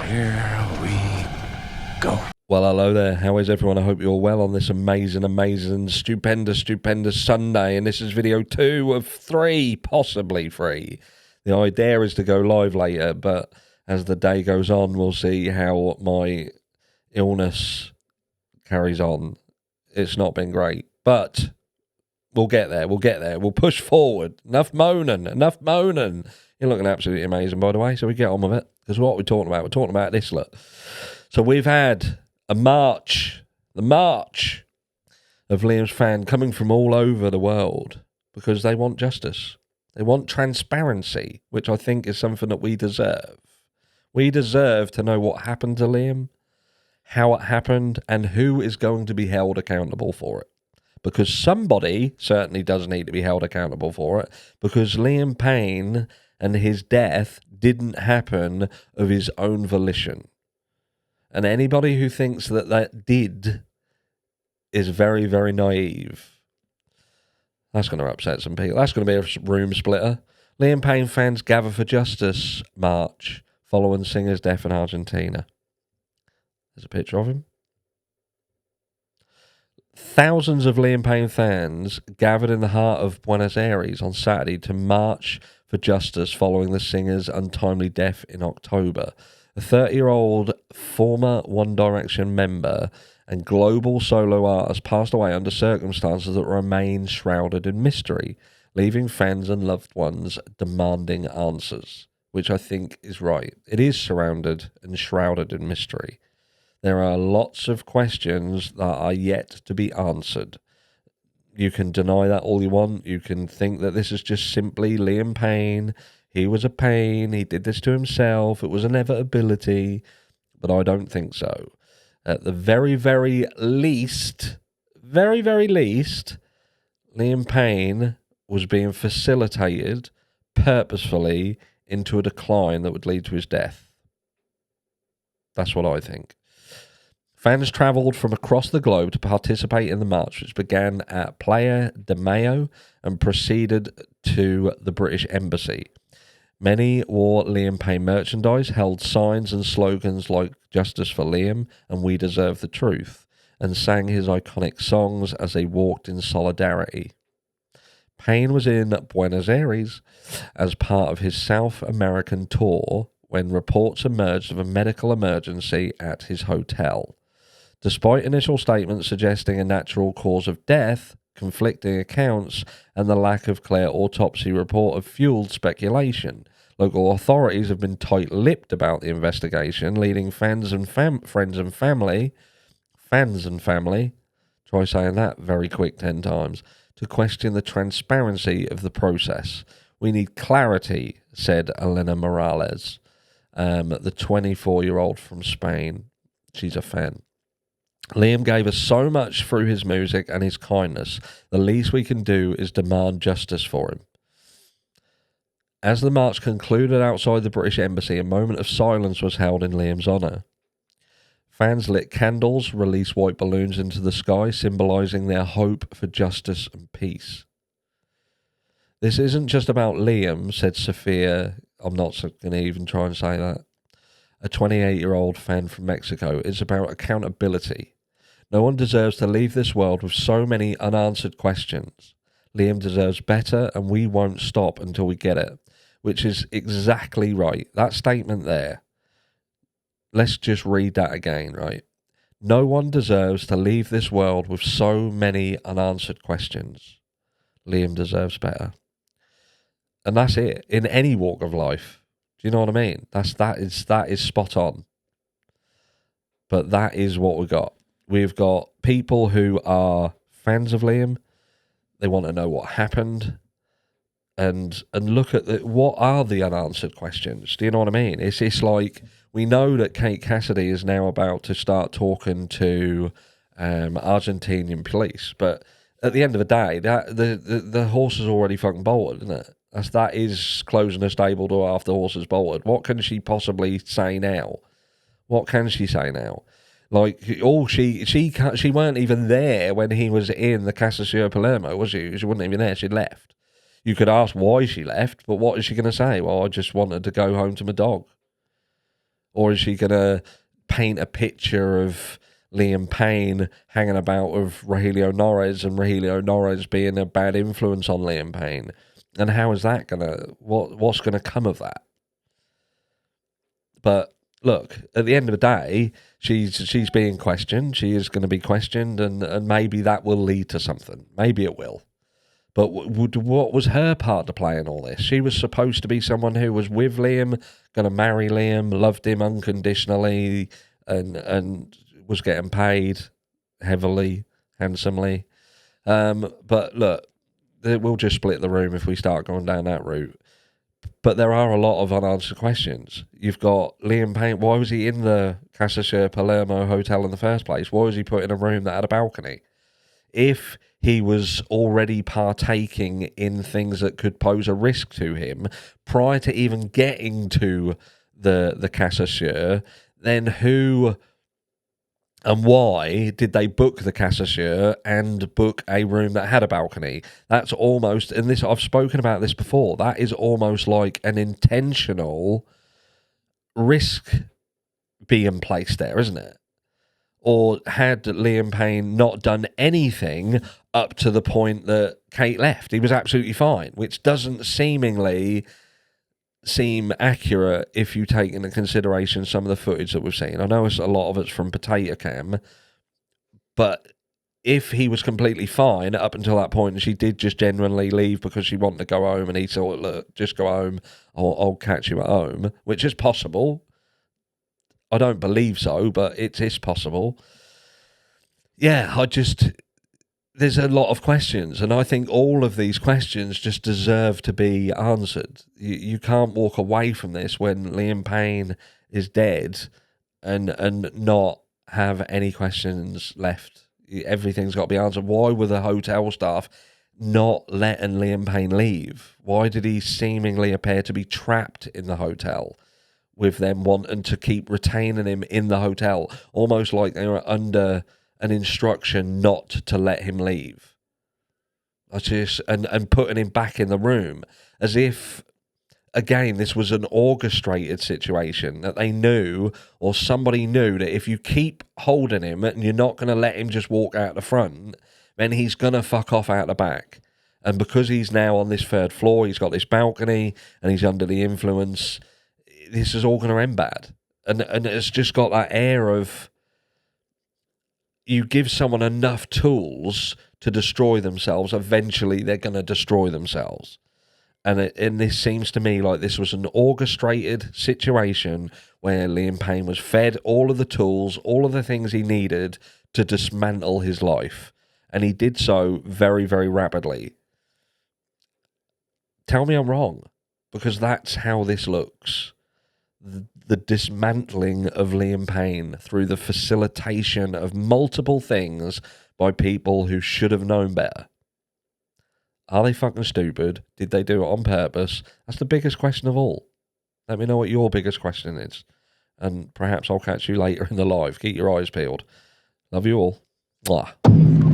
Here we go. Well, hello there. How is everyone? I hope you're well on this amazing, stupendous Sunday. And this is video 2 of 3, possibly 3. The idea is to go live later, but as the day goes on, we'll see how my illness carries on. It's not been great, but we'll get there. We'll push forward. Enough moaning. You're looking absolutely amazing, by the way, so we get on with it. Because what we're talking about, this, look. So we've had the march of Liam's fans coming from all over the world because they want justice. They want transparency, which I think is something that we deserve. We deserve to know what happened to Liam, how it happened, and who is going to be held accountable for it. Because somebody certainly does need to be held accountable for it, because Liam Payne and his death didn't happen of his own volition. And anybody who thinks that that did is very, very naive. That's going to upset some people. That's going to be a room splitter. Liam Payne fans gather for justice march following singer's death in Argentina. There's a picture of him. Thousands of Liam Payne fans gathered in the heart of Buenos Aires on Saturday to march for justice following the singer's untimely death in October. A 30-year-old former One Direction member and global solo artist passed away under circumstances that remain shrouded in mystery, leaving fans and loved ones demanding answers, which I think is right. It is surrounded and shrouded in mystery. There are lots of questions that are yet to be answered. You can deny that all you want. You can think that this is just simply Liam Payne. He was a pain. He did this to himself. It was inevitability. But I don't think so. At the very, very least, Liam Payne was being facilitated purposefully into a decline that would lead to his death. That's what I think. Fans travelled from across the globe to participate in the march, which began at Playa de Mayo and proceeded to the British Embassy. Many wore Liam Payne merchandise, held signs and slogans like "Justice for Liam" and "We Deserve the Truth," and sang his iconic songs as they walked in solidarity. Payne was in Buenos Aires as part of his South American tour when reports emerged of a medical emergency at his hotel. Despite initial statements suggesting a natural cause of death, conflicting accounts and the lack of clear autopsy report have fueled speculation. Local authorities have been tight-lipped about the investigation, leading fans and family, try saying that very quick 10 times, to question the transparency of the process. We need clarity, said Elena Morales, the 24-year-old from Spain. She's a fan. Liam gave us so much through his music and his kindness. The least we can do is demand justice for him. As the march concluded outside the British Embassy, a moment of silence was held in Liam's honour. Fans lit candles, released white balloons into the sky, symbolising their hope for justice and peace. This isn't just about Liam, said Sophia. I'm not going to even try and say that. A 28-year-old fan from Mexico. It's about accountability. No one deserves to leave this world with so many unanswered questions. Liam deserves better, and we won't stop until we get it. Which is exactly right. That statement there. Let's just read that again, right? No one deserves to leave this world with so many unanswered questions. Liam deserves better. And that's it. In any walk of life. Do you know what I mean? That is spot on. But that is what we got. We've got people who are fans of Liam. They want to know what happened, and look at what are the unanswered questions. Do you know what I mean? It's like we know that Kate Cassidy is now about to start talking to Argentinian police, but at the end of the day, that the horse is already fucking bolted, isn't it? That is closing a stable door after the horse is bolted. What can she possibly say now? What can she say now? Like, she weren't even there when he was in the Casa Ciudad Palermo, was she? She wasn't even there. She'd left. You could ask why she left, but what is she going to say? Well, I just wanted to go home to my dog. Or is she going to paint a picture of Liam Payne hanging about with Rogelio Norres and Rogelio Norres being a bad influence on Liam Payne? And how is that going to... What's going to come of that? But look, at the end of the day, she's being questioned. She is going to be questioned, and maybe that will lead to something. Maybe it will. But what was her part to play in all this? She was supposed to be someone who was with Liam, going to marry Liam, loved him unconditionally, and was getting paid heavily, handsomely. But look, we'll just split the room if we start going down that route. But there are a lot of unanswered questions. You've got Liam Payne. Why was he in the Casa Sur Palermo hotel in the first place? Why was he put in a room that had a balcony? If he was already partaking in things that could pose a risk to him prior to even getting to the Casa Sur, then who and why did they book the Casa Sur and book a room that had a balcony? That's almost, and this I've spoken about this before, that is almost like an intentional risk being placed there, isn't it? Or had Liam Payne not done anything up to the point that Kate left, he was absolutely fine, which doesn't seemingly seem accurate if you take into consideration some of the footage that we've seen. I know it's a lot of it's from Potato Cam, but if he was completely fine up until that point and she did just genuinely leave because she wanted to go home and he thought, look, just go home, I'll catch you at home, which is possible. I don't believe so, but it is possible. Yeah, there's a lot of questions, and I think all of these questions just deserve to be answered. You can't walk away from this when Liam Payne is dead and not have any questions left. Everything's got to be answered. Why were the hotel staff not letting Liam Payne leave? Why did he seemingly appear to be trapped in the hotel, with them wanting to keep retaining him in the hotel, almost like they were under an instruction not to let him leave? And putting him back in the room as if, again, this was an orchestrated situation, that they knew, or somebody knew, that if you keep holding him and you're not going to let him just walk out the front, then he's going to fuck off out the back. And because he's now on this third floor, he's got this balcony, and he's under the influence, this is all going to end bad. And it's just got that air of, you give someone enough tools to destroy themselves, eventually they're going to destroy themselves. And this seems to me like this was an orchestrated situation where Liam Payne was fed all of the tools, all of the things he needed to dismantle his life. And he did so very, very rapidly. Tell me I'm wrong, because that's how this looks. The dismantling of Liam Payne through the facilitation of multiple things by people who should have known better. Are they fucking stupid? Did they do it on purpose? That's the biggest question of all. Let me know what your biggest question is, and perhaps I'll catch you later in the live. Keep your eyes peeled. Love you all. Mwah.